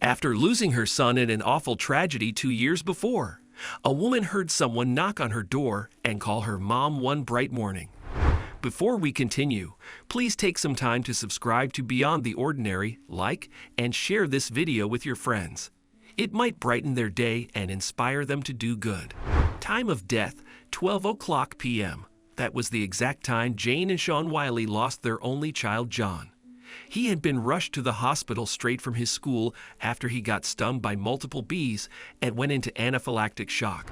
After losing her son in an awful tragedy 2 years before, a woman heard someone knock on her door and call her mom one bright morning. Before we continue, please take some time to subscribe to Beyond the Ordinary, like, and share this video with your friends. It might brighten their day and inspire them to do good. Time of death, 12 o'clock p.m. That was the exact time Jane and Sean Wiley lost their only child, John. He had been rushed to the hospital straight from his school after he got stung by multiple bees and went into anaphylactic shock.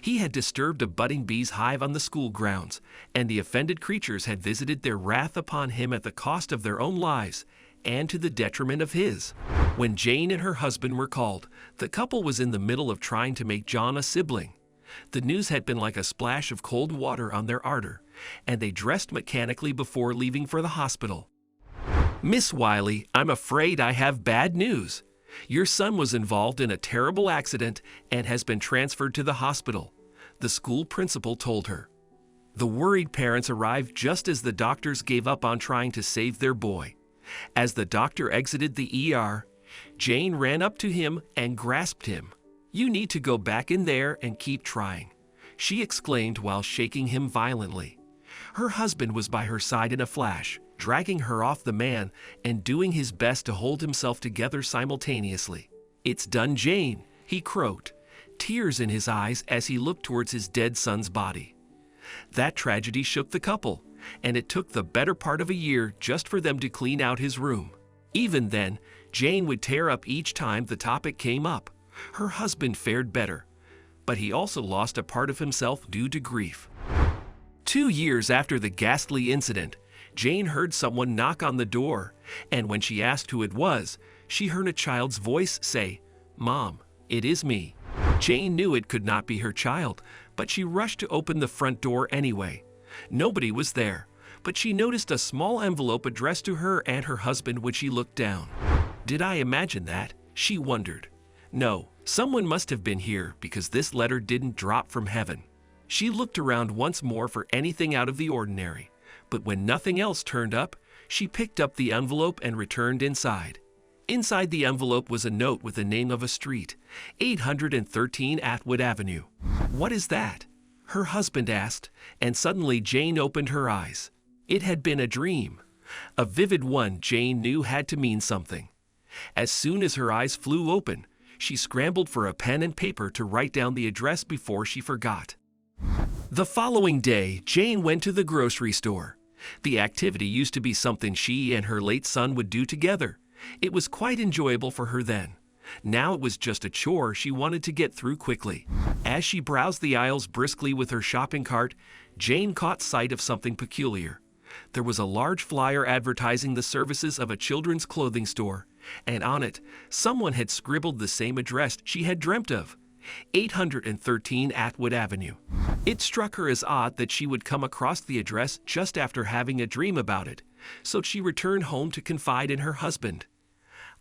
He had disturbed a budding bee's hive on the school grounds, and the offended creatures had visited their wrath upon him at the cost of their own lives and to the detriment of his. When Jane and her husband were called, the couple was in the middle of trying to make John a sibling. The news had been like a splash of cold water on their ardor, and they dressed mechanically before leaving for the hospital. "Miss Wiley, I'm afraid I have bad news. Your son was involved in a terrible accident and has been transferred to the hospital," the school principal told her. The worried parents arrived just as the doctors gave up on trying to save their boy. As the doctor exited the ER, Jane ran up to him and grasped him. "You need to go back in there and keep trying," she exclaimed while shaking him violently. Her husband was by her side in a flash, dragging her off the man and doing his best to hold himself together simultaneously. "It's done, Jane," he croaked, tears in his eyes as he looked towards his dead son's body. That tragedy shook the couple, and it took the better part of a year just for them to clean out his room. Even then, Jane would tear up each time the topic came up. Her husband fared better, but he also lost a part of himself due to grief. 2 years after the ghastly incident, Jane heard someone knock on the door, and when she asked who it was, she heard a child's voice say, "Mom, it is me." Jane knew it could not be her child, but she rushed to open the front door anyway. Nobody was there, but she noticed a small envelope addressed to her and her husband when she looked down. Did I imagine that? She wondered. No, someone must have been here because this letter didn't drop from heaven. She looked around once more for anything out of the ordinary, but when nothing else turned up, she picked up the envelope and returned inside. Inside the envelope was a note with the name of a street, 813 Atwood Avenue. "What is that?" her husband asked, and suddenly Jane opened her eyes. It had been a dream. A vivid one Jane knew had to mean something. As soon as her eyes flew open, she scrambled for a pen and paper to write down the address before she forgot. The following day, Jane went to the grocery store. The activity used to be something she and her late son would do together. It was quite enjoyable for her then. Now it was just a chore she wanted to get through quickly. As she browsed the aisles briskly with her shopping cart, Jane caught sight of something peculiar. There was a large flyer advertising the services of a children's clothing store, and on it, someone had scribbled the same address she had dreamt of, 813 Atwood Avenue. It struck her as odd that she would come across the address just after having a dream about it, so she returned home to confide in her husband.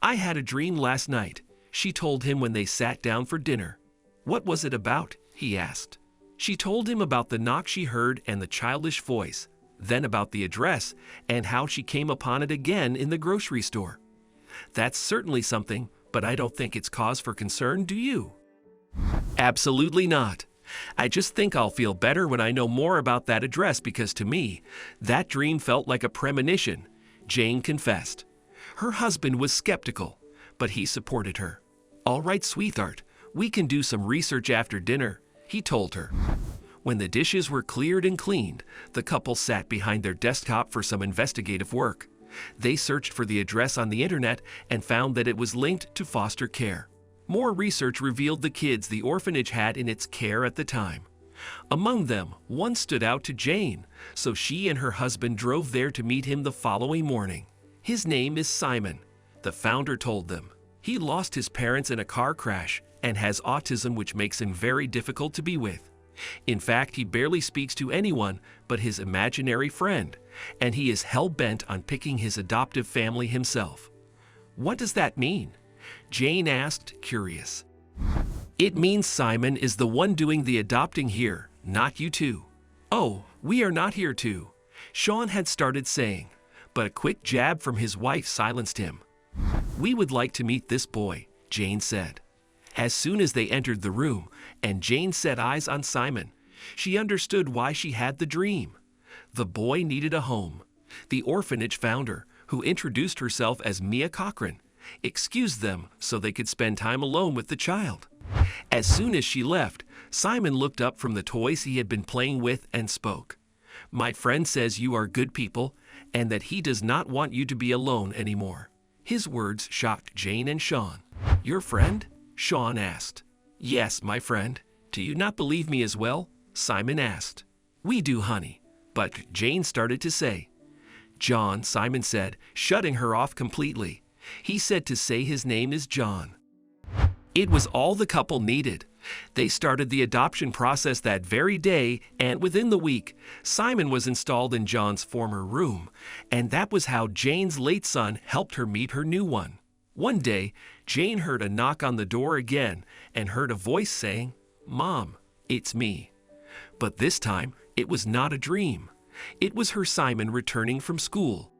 "I had a dream last night," she told him when they sat down for dinner. "What was it about?" he asked. She told him about the knock she heard and the childish voice, then about the address and how she came upon it again in the grocery store. "That's certainly something, but I don't think it's cause for concern, do you?" "Absolutely not. I just think I'll feel better when I know more about that address because to me, that dream felt like a premonition," Jane confessed. Her husband was skeptical, but he supported her. "All right, sweetheart, we can do some research after dinner," he told her. When the dishes were cleared and cleaned, the couple sat behind their desktop for some investigative work. They searched for the address on the internet and found that it was linked to foster care. More research revealed the kids the orphanage had in its care at the time. Among them, one stood out to Jane, so she and her husband drove there to meet him the following morning. "His name is Simon," the founder told them. "He lost his parents in a car crash and has autism, which makes him very difficult to be with. In fact, he barely speaks to anyone but his imaginary friend, and he is hell-bent on picking his adoptive family himself." "What does that mean?" Jane asked, curious. "It means Simon is the one doing the adopting here, not you two." "Oh, we are not here to," Sean had started saying, but a quick jab from his wife silenced him. "We would like to meet this boy," Jane said. As soon as they entered the room and Jane set eyes on Simon, she understood why she had the dream. The boy needed a home. The orphanage founder, who introduced herself as Mia Cochran, excused them so they could spend time alone with the child. As soon as she left, Simon looked up from the toys he had been playing with and spoke. My friend says you are good people and that he does not want you to be alone anymore. His words shocked Jane and Sean. Your friend? Sean asked. Yes, my friend. Do you not believe me as well? Simon asked. We do, honey. But Jane started to say. John, Simon said, shutting her off completely. He said to say his name is John. It was all the couple needed. They started the adoption process that very day, and within the week, Simon was installed in John's former room, and that was how Jane's late son helped her meet her new one. One day, Jane heard a knock on the door again and heard a voice saying, Mom, it's me. But this time, it was not a dream. It was her Simon returning from school.